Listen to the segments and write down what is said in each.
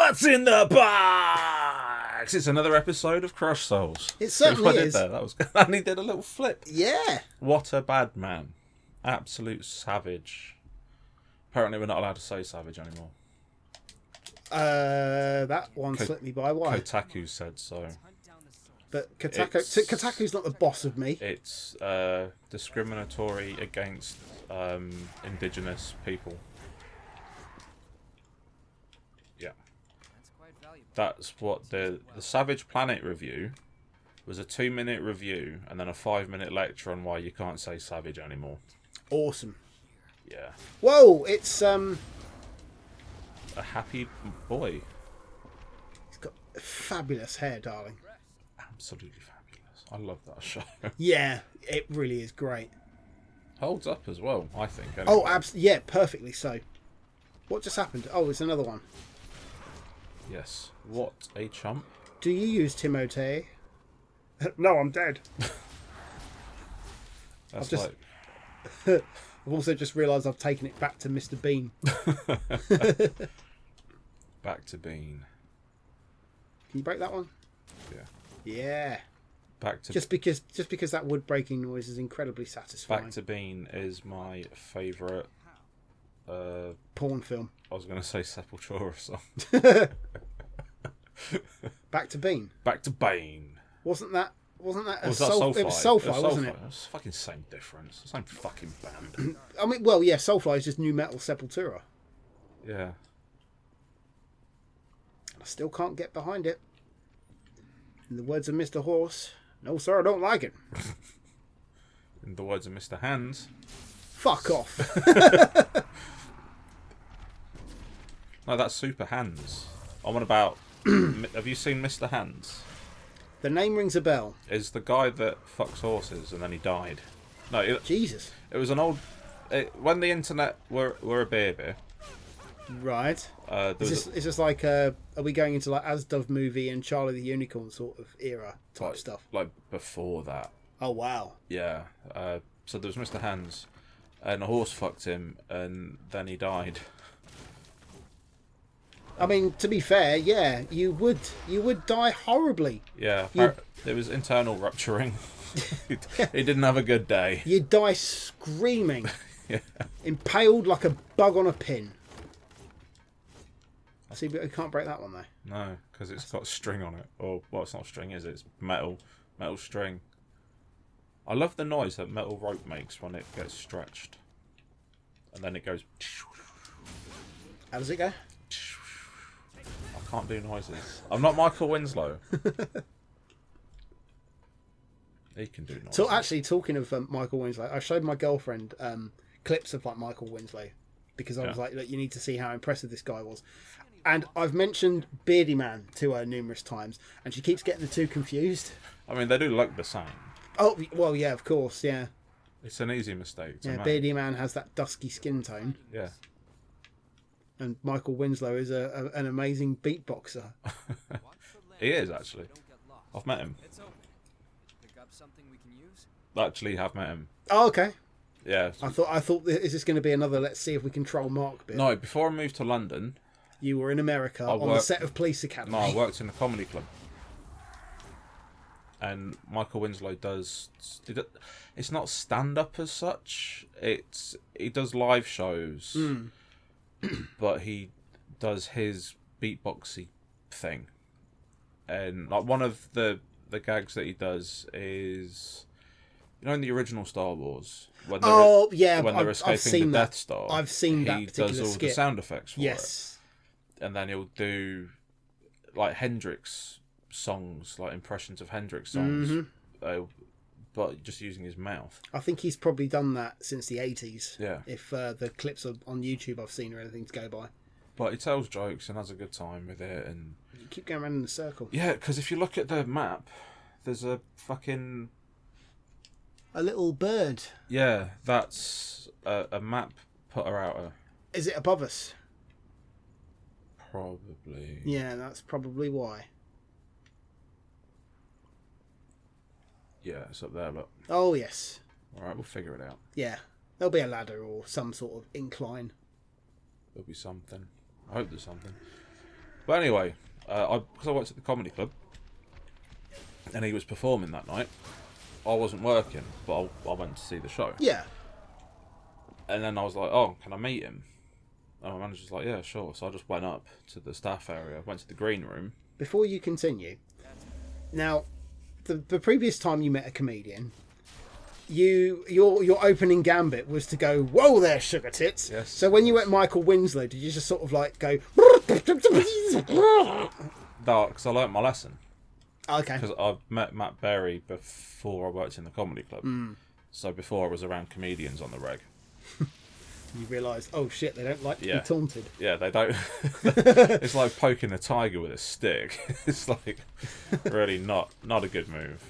What's in the box? It's another episode of Crush Souls. It certainly did is. That was good. And he did a little flip. Yeah. What a bad man. Absolute savage. Apparently we're not allowed to say savage anymore. That one slipped me by. Why? Kotaku said so. But Kotaku's not the boss of me. It's discriminatory against indigenous people. Yeah. That's what the Savage Planet review was, a 2-minute review and then a 5-minute lecture on why you can't say savage anymore. Awesome. Yeah. Whoa, it's a happy boy. He's got fabulous hair, darling. Absolutely fabulous. I love that show. Yeah, it really is great. Holds up as well, I think. Anyway. Oh, yeah, perfectly so. What just happened? Oh, it's another one. Yes. What a chump. Do you use Timote? No, I'm dead. That's just... like... I've also just realised I've taken it back to Mr. Bean. Back to Bean. Can you break that one? Yeah. Yeah. Back to just because that wood breaking noise is incredibly satisfying. Back to Bean is my favourite porn film. I was going to say Sepultura song. Back to Bean. Back to Bane. Wasn't that Soulfly? It was Soulfly, wasn't it? It's fucking same difference. Same fucking band. I mean, well, yeah, Soulfly is just new metal Sepultura. Yeah. I still can't get behind it. In the words of Mr. Horse, no sir, I don't like it. In the words of Mr. Hands, fuck off. No, that's Super Hands. I want about... Have you seen Mr. Hands? The name rings a bell. Is the guy that fucks horses and then he died. No, Jesus. It was an old... when the internet were a baby... Right. Is this like, are we going into like As Dove Movie and Charlie the Unicorn sort of era type stuff? Like before that. Oh, wow. Yeah. So there was Mr. Hands, and a horse fucked him, and then he died. I mean, to be fair, yeah, you would die horribly. Yeah. There was internal rupturing. He didn't have a good day. You'd die screaming. Yeah. Impaled like a bug on a pin. See, but we can't break that one though. No, because it's got string on it. Or, well, it's not string, is it? It's metal string. I love the noise that metal rope makes when it gets stretched. And then it goes... How does it go? I can't do noises. I'm not Michael Winslow. He can do noises. So actually, talking of Michael Winslow, I showed my girlfriend clips of like Michael Winslow because I was like, look, you need to see how impressive this guy was. And I've mentioned Beardy Man to her numerous times, and she keeps getting the two confused. I mean, they do look the same. Oh, well, yeah, of course, yeah. It's an easy mistake to make. Beardy Man has that dusky skin tone. Yeah. And Michael Winslow is an amazing beatboxer. He is, actually. I've met him. Actually, have met him. Oh, okay. Yeah. I thought, is this going to be another let's see if we can troll Mark bit? No, before I moved to London... You were in America on the set of Police Academy. No, I worked in a comedy club. And Michael Winslow does... It's not stand-up as such. He does live shows. Mm. But he does his beatboxy thing. And like one of the gags that he does is... You know, in the original Star Wars, when they're escaping the Death Star, I've seen that particular skit. He does all the sound effects for it. Yes. And then he'll do like Hendrix songs, like impressions of Hendrix songs, but just using his mouth. I think he's probably done that since the 80s. Yeah. If the clips on YouTube I've seen or anything to go by. But he tells jokes and has a good time with it. And you keep going around in a circle. Yeah, because if you look at the map, there's a fucking... A little bird. Yeah, that's a map putter outer. Is it above us? Probably. Yeah, that's probably why. Yeah, it's up there, look. Oh, yes. Alright, we'll figure it out. Yeah. There'll be a ladder or some sort of incline. There'll be something. I hope there's something. But anyway, because I worked at the comedy club, and he was performing that night. I wasn't working, but I went to see the show. Yeah. And then I was like, oh, can I meet him? And my manager's like, yeah, sure. So I just went up to the staff area, went to the green room. Before you continue, now, the previous time you met a comedian, your opening gambit was to go, whoa there, sugar tits. Yes. So when you went Michael Winslow, did you just sort of like go... No, because I learnt my lesson. Okay. Because I met Matt Berry before I worked in the comedy club. So before I was around comedians on the reg. You realise, oh shit, they don't like to be taunted. Yeah, they don't. It's like poking a tiger with a stick. It's like really not a good move.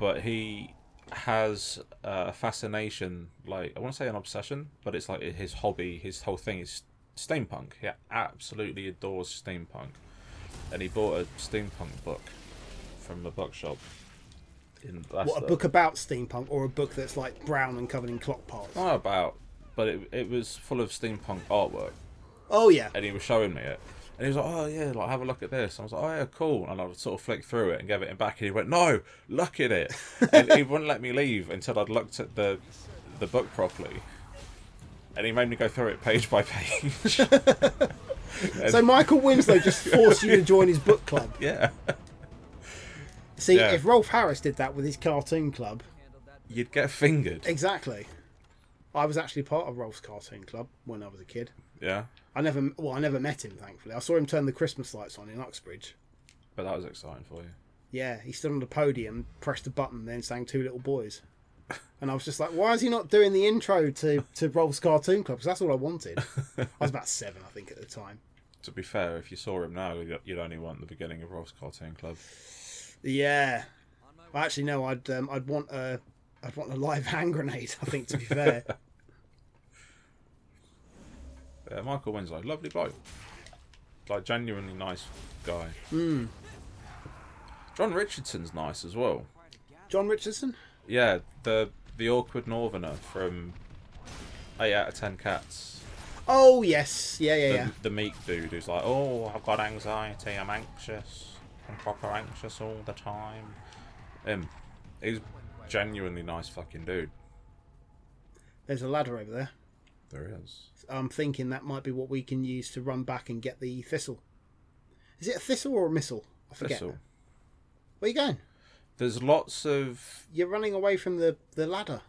But he has a fascination, like, I want to say an obsession, but it's like his hobby, his whole thing is steampunk. He absolutely adores steampunk. And he bought a steampunk book from a bookshop. What, a book about steampunk, or a book that's like brown and covered in clock parts? Not about, but it was full of steampunk artwork. Oh yeah. And he was showing me it. And he was like, oh yeah, like have a look at this. I was like, oh yeah, cool. And I would sort of flick through it and give it back. And he went, no, look at it. And he wouldn't let me leave until I'd looked at the book properly. And he made me go through it page by page. So Michael Winslow just forced you to join his book club. Yeah. See, if Rolf Harris did that with his cartoon club, you'd get fingered. Exactly. I was actually part of Rolf's cartoon club when I was a kid. Yeah. I never met him, thankfully. I saw him turn the Christmas lights on in Uxbridge. But that was exciting for you. Yeah, he stood on the podium, pressed a button, then sang Two Little Boys. And I was just like, why is he not doing the intro to Rolf's cartoon club? Because that's all I wanted. I was about 7, I think, at the time. To be fair, if you saw him now, you'd only want the beginning of Rolf's cartoon club. Yeah. Well, actually, no. I'd want a live hand grenade. I think, to be fair. Yeah, Michael Winslow, lovely bloke, like genuinely nice guy. John Richardson's nice as well. John Richardson? Yeah, the awkward northerner from 8 out of 10 Cats. Oh yes, yeah. The meek dude who's like, oh, I've got anxiety, I'm anxious, I'm proper anxious all the time. He's genuinely nice fucking dude. There's a ladder over there. There is. I'm thinking that might be what we can use to run back and get the thistle. Is it a thistle or a missile? I forget. Thistle. Where are you going? There's lots of... You're running away from the ladder.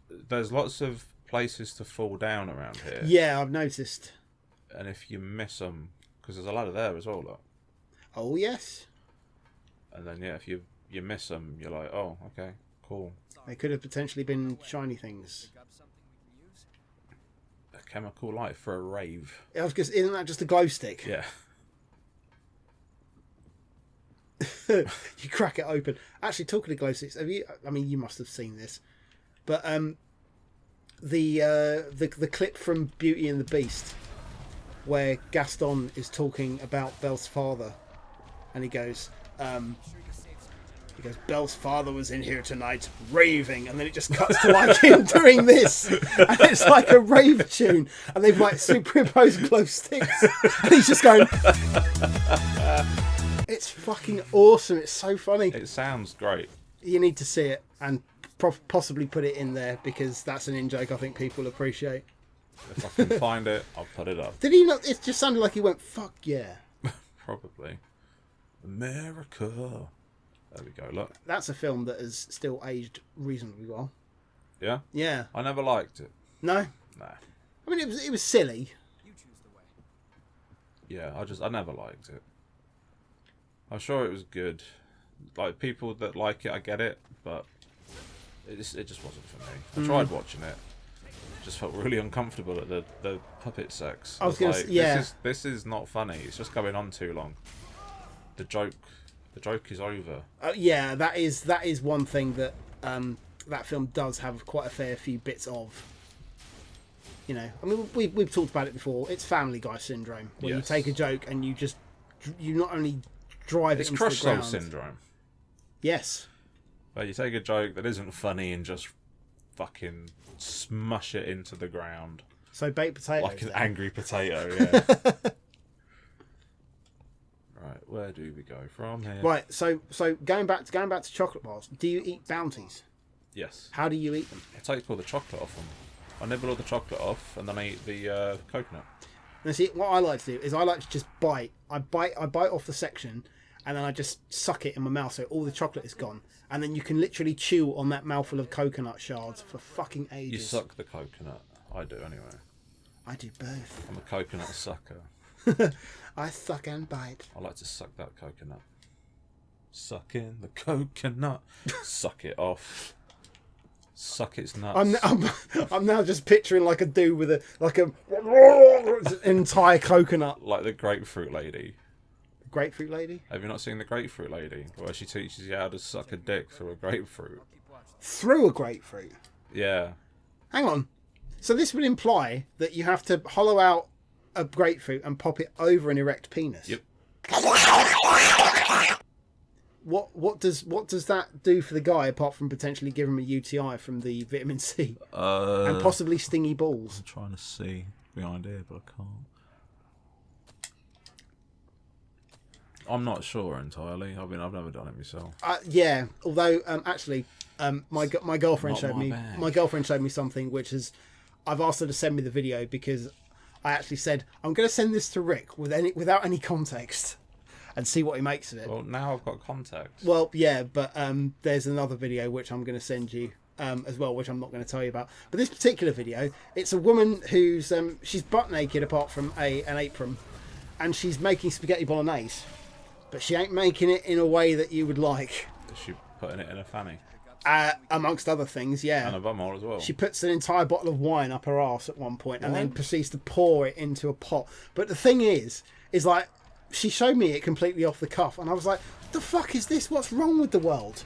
There's lots of places to fall down around here. Yeah, I've noticed. And if you miss them... Because there's a ladder there as well, look. Oh, yes. And then, yeah, if you miss them, you're like, oh, okay, cool. They could have potentially been shiny things. A chemical light for a rave. Isn't that just a glow stick? Yeah. You crack it open. Actually, talking of glow sticks, you must have seen this, but the clip from Beauty and the Beast, where Gaston is talking about Belle's father, and he goes, Belle's father was in here tonight raving, and then it just cuts to like him doing this, and it's like a rave tune, and they've like superimposed glow sticks, and he's just going. It's fucking awesome. It's so funny. It sounds great. You need to see it and possibly put it in there, because that's an in-joke I think people appreciate. If I can find it, I'll put it up. Did he not? It just sounded like he went, fuck yeah. Probably. America. There we go, look. That's a film that has still aged reasonably well. Yeah? Yeah. I never liked it. No? Nah. I mean, it was silly. Yeah, I never liked it. I'm sure it was good. Like, people that like it, I get it, but it just wasn't for me. I tried watching it. Just felt really uncomfortable at the puppet sex. I was going to say, yeah. This is not funny. It's just going on too long. The joke is over. Yeah, that is one thing that that film does have quite a fair few bits of. You know, I mean, we've talked about it before. It's Family Guy syndrome, where you take a joke and you not only drive it into the ground. It's Crush Soul syndrome. Yes. But you take a joke that isn't funny and just fucking smush it into the ground. So baked potato. Like an angry potato, yeah. Where do we go from here? Right. So going back to chocolate bars. Do you eat bounties? Yes. How do you eat them? I take all the chocolate off them. I nibble all the chocolate off, and then I eat the coconut. And see, what I like to do is I like to just bite. I bite off the section, and then I just suck it in my mouth so all the chocolate is gone. And then you can literally chew on that mouthful of coconut shards for fucking ages. You suck the coconut. I do anyway. I do both. I'm a coconut sucker. I suck and bite. I like to suck that coconut. Suck in the coconut. Suck it off. Suck its nuts. I'm now just picturing like a dude with a entire coconut. Like the grapefruit lady. Grapefruit lady? Have you not seen the grapefruit lady? Where she teaches you how to suck a dick through a grapefruit. Through a grapefruit? Yeah. Hang on. So this would imply that you have to hollow out a grapefruit and pop it over an erect penis. Yep. What does that do for the guy apart from potentially give him a UTI from the vitamin C and possibly stingy balls? I'm trying to see behind here, but I can't. I'm not sure entirely. I've never done it myself. Yeah, although actually, my girlfriend showed me. My girlfriend showed me something which is, I've asked her to send me the video because I actually said I'm going to send this to Rick without any context and see what he makes of it. Well, now I've got context. Well, yeah, but there's another video which I'm going to send you as well, which I'm not going to tell you about. But this particular video, it's a woman who's she's butt naked apart from an apron, and she's making spaghetti bolognese. But she ain't making it in a way that you would like. Is she putting it in a fanny? Amongst other things, yeah. And a bumhole as well. She puts an entire bottle of wine up her arse at one point and then proceeds to pour it into a pot. But the thing is like, she showed me it completely off the cuff. And I was like, the fuck is this? What's wrong with the world?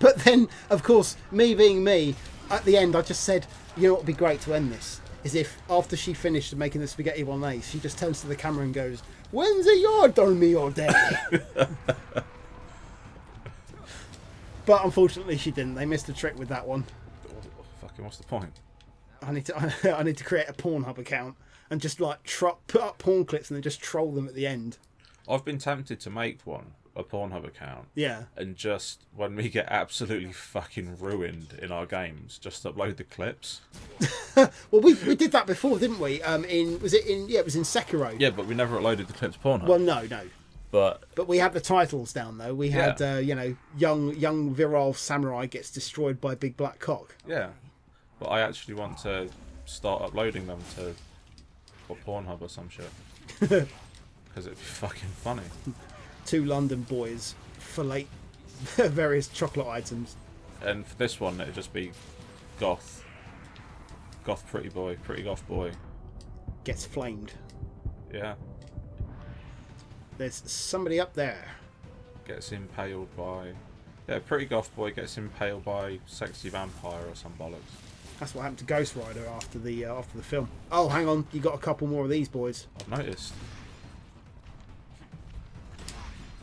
But then, of course, me being me, at the end I just said, you know what would be great to end this? Is if, after she finished making the spaghetti bolognese, she just turns to the camera and goes, "When's it your turn, me or daddy?" But unfortunately, she didn't. They missed a trick with that one. Fucking, what's the point? I need to create a Pornhub account and just like put up porn clips and then just troll them at the end. I've been tempted to make a Pornhub account. Yeah. And just, when we get absolutely fucking ruined in our games, just upload the clips. Well, we did that before, didn't we? It was in Sekiro. Yeah, but we never uploaded the clips Pornhub. Well, no. But we had the titles down though. We had young virile samurai gets destroyed by big black cock. Yeah. But I actually want to start uploading them to Pornhub or some shit. Because it'd be fucking funny. 2 London boys fillet various chocolate items. And for this one, it'd just be goth pretty goth boy. Gets flamed. Yeah. There's somebody up there. Gets impaled by... Yeah, pretty goth boy gets impaled by sexy vampire or some bollocks. That's what happened to Ghost Rider after the film. Oh, hang on. You got a couple more of these boys. I've noticed.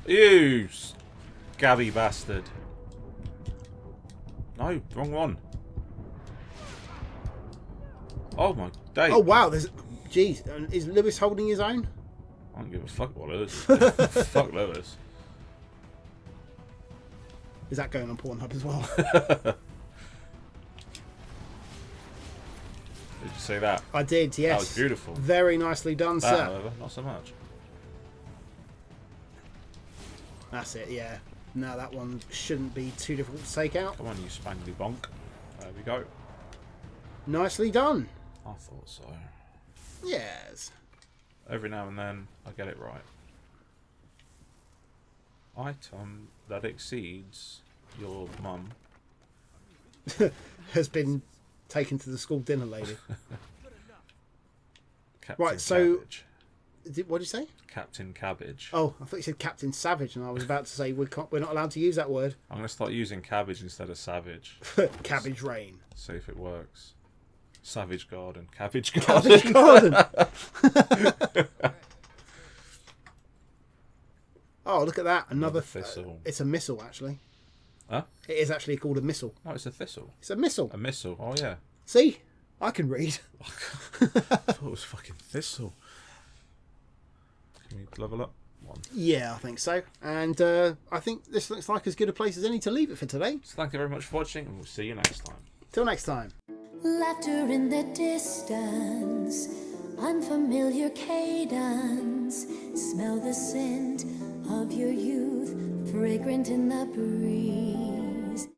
You scabby bastard. No, wrong one. Oh my day. Oh wow, jeez, is Lewis holding his own? I don't give a fuck what Lewis is. Fuck Lewis. Is that going on Pornhub as well? Did you see that? I did, yes. That was beautiful. Very nicely done, that, sir. However, not so much. That's it, yeah. Now that one shouldn't be too difficult to take out. Come on, you spangly bonk. There we go. Nicely done. I thought so. Yes. Every now and then, I get it right. Item that exceeds your mum has been taken to the school dinner lady. Captain right, so... Cabbage. What did you say? Captain Cabbage. Oh, I thought you said Captain Savage, and I was about to say we're not allowed to use that word. I'm going to start using cabbage instead of savage. Cabbage rain. See if it works. Savage Garden. Cabbage Garden. Cabbage Garden. Oh, look at that. Another thistle. It's a missile, actually. Huh? It is actually called a missile. No, it's a thistle. It's a missile. A missile. Oh, yeah. See? I can read. I thought it was fucking thistle. Can we level up? one. Yeah, I think so. And I think this looks like as good a place as any to leave it for today. So thank you very much for watching, and we'll see you next time. Till next time. Laughter in the distance, unfamiliar cadence. Smell the scent of your youth, fragrant in the breeze.